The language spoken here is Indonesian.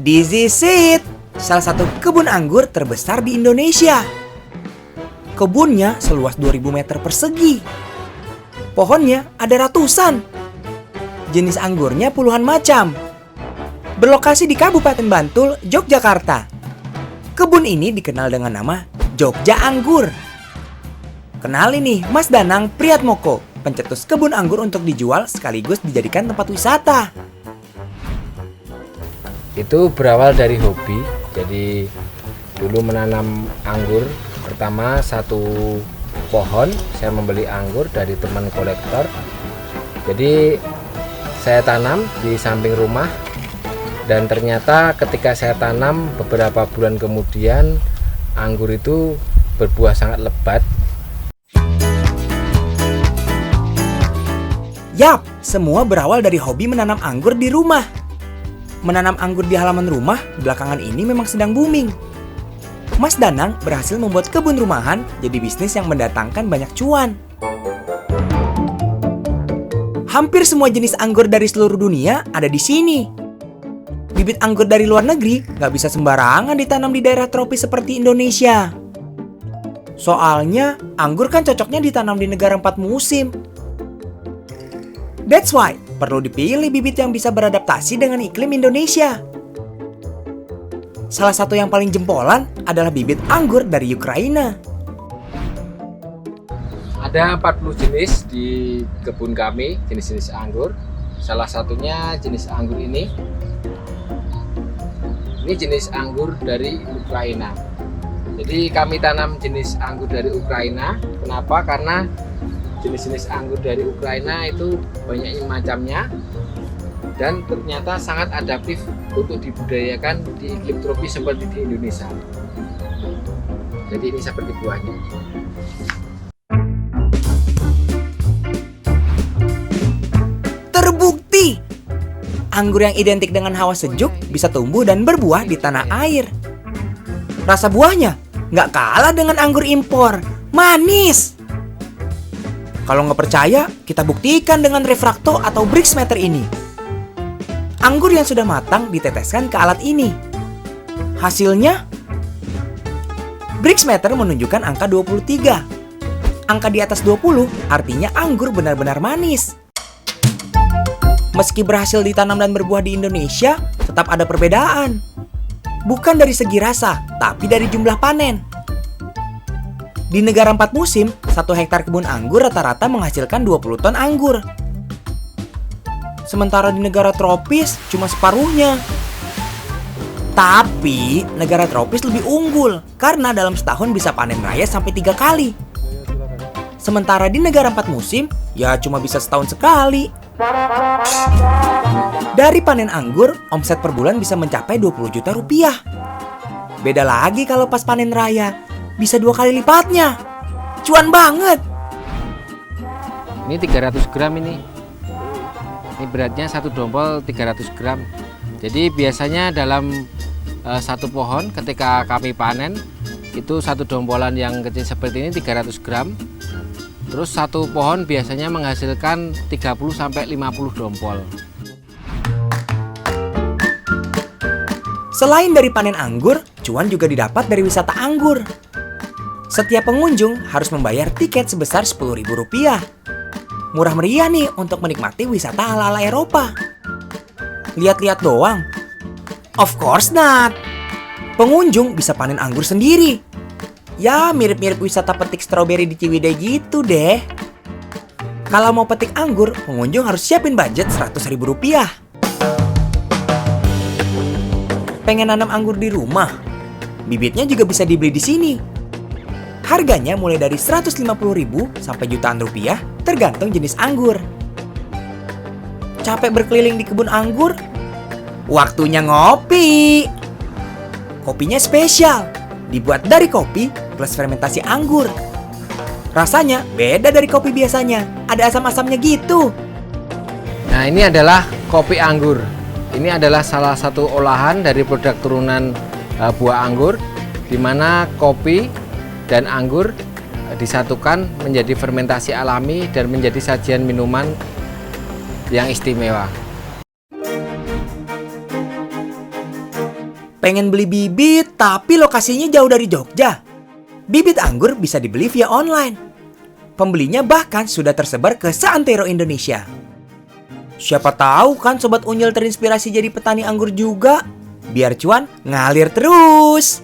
This is it, salah satu kebun anggur terbesar di Indonesia. Kebunnya seluas 2000 meter persegi. Pohonnya ada ratusan. Jenis anggurnya puluhan macam. Berlokasi di Kabupaten Bantul, Yogyakarta. Kebun ini dikenal dengan nama Jogja Anggur. Kenali nih Mas Danang Priatmoko, pencetus kebun anggur untuk dijual sekaligus dijadikan tempat wisata. Itu berawal dari hobi. Jadi dulu menanam anggur, pertama satu pohon saya membeli anggur dari teman kolektor. Jadi saya tanam di samping rumah, dan ternyata ketika saya tanam beberapa bulan kemudian anggur itu berbuah sangat lebat. Yap, semua berawal dari hobi menanam anggur di rumah. Menanam anggur di halaman rumah belakangan ini memang sedang booming. Mas Danang berhasil membuat kebun rumahan jadi bisnis yang mendatangkan banyak cuan. Hampir semua jenis anggur dari seluruh dunia ada di sini. Bibit anggur dari luar negeri nggak bisa sembarangan ditanam di daerah tropis seperti Indonesia. Soalnya anggur kan cocoknya ditanam di negara 4 musim. That's why perlu dipilih bibit yang bisa beradaptasi dengan iklim Indonesia. Salah satu yang paling jempolan adalah bibit anggur dari Ukraina. Ada 40 jenis di kebun kami, jenis-jenis anggur. Salah satunya jenis anggur ini. Ini jenis anggur dari Ukraina. Jadi kami tanam jenis anggur dari Ukraina. Kenapa? Karena jenis-jenis anggur dari Ukraina itu banyak macamnya dan ternyata sangat adaptif untuk dibudidayakan di iklim tropis seperti di Indonesia. Jadi ini seperti buahnya. Terbukti, anggur yang identik dengan hawa sejuk bisa tumbuh dan berbuah di tanah air. Rasa buahnya nggak kalah dengan anggur impor, manis. Kalau nggak percaya, kita buktikan dengan refrakto atau Brixmeter ini. Anggur yang sudah matang diteteskan ke alat ini. Hasilnya, Brixmeter menunjukkan angka 23. Angka di atas 20 artinya anggur benar-benar manis. Meski berhasil ditanam dan berbuah di Indonesia, tetap ada perbedaan. Bukan dari segi rasa, tapi dari jumlah panen. Di negara 4 musim, 1 hektar kebun anggur rata-rata menghasilkan 20 ton anggur. Sementara di negara tropis cuma separuhnya. Tapi negara tropis lebih unggul karena dalam setahun bisa panen raya sampai 3 kali. Sementara di negara 4 musim, ya cuma bisa setahun sekali. Dari panen anggur, omset per bulan bisa mencapai 20 juta rupiah. Beda lagi kalau pas panen raya, bisa 2 kali lipatnya. Cuan banget. Ini 300 gram ini. Ini beratnya 1 dompol 300 gram. Jadi biasanya dalam satu pohon ketika kami panen itu 1 dompolan yang kecil seperti ini 300 gram. Terus satu pohon biasanya menghasilkan 30 sampai 50 dompol. Selain dari panen anggur, cuan juga didapat dari wisata anggur. Setiap pengunjung harus membayar tiket sebesar Rp10.000. Murah meriah nih untuk menikmati wisata ala-ala Eropa. Lihat-lihat doang? Of course not. Pengunjung bisa panen anggur sendiri. Ya, mirip-mirip wisata petik stroberi di Ciwidey gitu deh. Kalau mau petik anggur, pengunjung harus siapin budget Rp100.000. Pengen nanam anggur di rumah? Bibitnya juga bisa dibeli di sini. Harganya mulai dari Rp150.000 sampai jutaan rupiah, tergantung jenis anggur. Capek berkeliling di kebun anggur? Waktunya ngopi. Kopinya spesial, dibuat dari kopi plus fermentasi anggur. Rasanya beda dari kopi biasanya, ada asam-asamnya gitu. Nah, ini adalah kopi anggur. Ini adalah salah satu olahan dari produk turunan buah anggur, di mana kopi dan anggur disatukan menjadi fermentasi alami dan menjadi sajian minuman yang istimewa. Pengen beli bibit tapi lokasinya jauh dari Jogja? Bibit anggur bisa dibeli via online. Pembelinya bahkan sudah tersebar ke seantero Indonesia. Siapa tahu kan Sobat Unyil terinspirasi jadi petani anggur juga. Biar cuan ngalir terus.